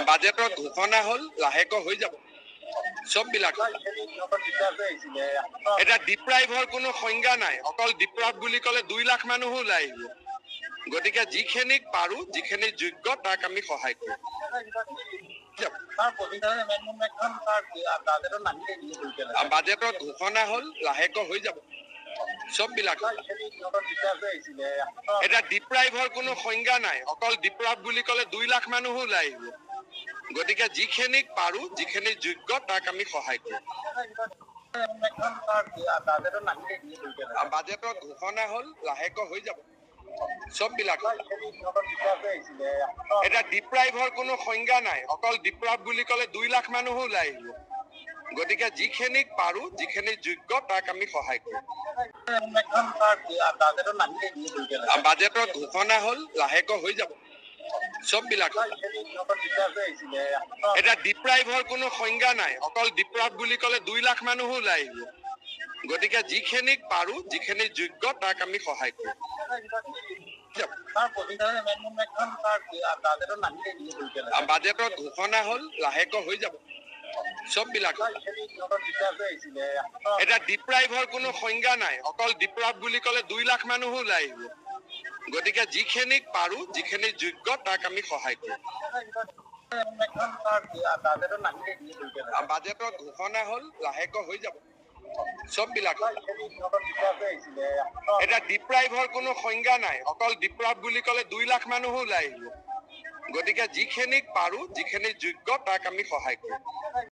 বাজেটত ঘোষণা হ'ল লাহেকৈ হৈ যাব চববিলাক এটা ডিপ্ৰাইভৰ কোনো সংজ্ঞা নাই অকল ডিপ্ৰাইভ বুলি ক'লে 2 লাখ মানুহো ওলাই আহিব গতিকে যিখিনিক পাৰো যিখিনি যোগ্য তাক আমি সহায় কৰিম বাজেটত ঘোষণা হ'ল লাহেকৈ হৈ যাব চববিলাক এটা ডিপ্ৰাইভৰ কোনো সংজ্ঞা নাই অকল ডিপ্ৰাইভ বুলি ক'লে 2 লাখ মানুহো ওলাই আহিব গতিকে যিখিনিক পাৰো যিখিনি যোগ্য তাক আমি সহায় কৰিম বাজেটত ঘোষণা হ'ল লাহেকৈ হৈ যাব চববিলাক এটা ডিপ্ৰাইভৰ কোনো সংজ্ঞা নাই অকল ডিপ্ৰাইভ বুলি ক'লে 2 লাখ মানুহো ওলাই আহিব গতিকে যিখিনিক পাৰো যিখিনি যোগ্য তাক আমি সহায় কৰিম বাজেটত ঘোষণা হ'ল লাহেকৈ হৈ যাব চববিলাক এটা ডিপ্ৰাইভৰ কোনো সংজ্ঞা নাই অকল ডিপ্ৰাইভ বুলি ক'লে 2 লাখ মানুহো ওলাই আহিব গতিকে যিখিনিক পাৰো যিখিনি যোগ্য তাক আমি সহায় কৰিম বাজেটত ঘোষণা হ'ল লাহেকৈ হৈ যাব চববিলাক এটা ডিপ্ৰাইভৰ কোনো সংজ্ঞা নাই অকল ডিপ্ৰাইভ বুলি ক'লে 2 লাখ মানুহো ওলাই আহিব গতিকে যিখিনিক পাৰো যিখিনি যোগ্য তাক আমি সহায় কৰিম বাজেটত ঘোষণা হ'ল লাহেকৈ হৈ যাব চববিলাক এটা ডিপ্ৰাইভৰ কোনো সংজ্ঞা নাই অকল ডিপ্ৰাইভ বুলি ক'লে 2 লাখ মানুহো ওলাই আহিব গতিকে যিখিনিক পাৰো যিখিনি যোগ্য তাক আমি সহায় কৰিম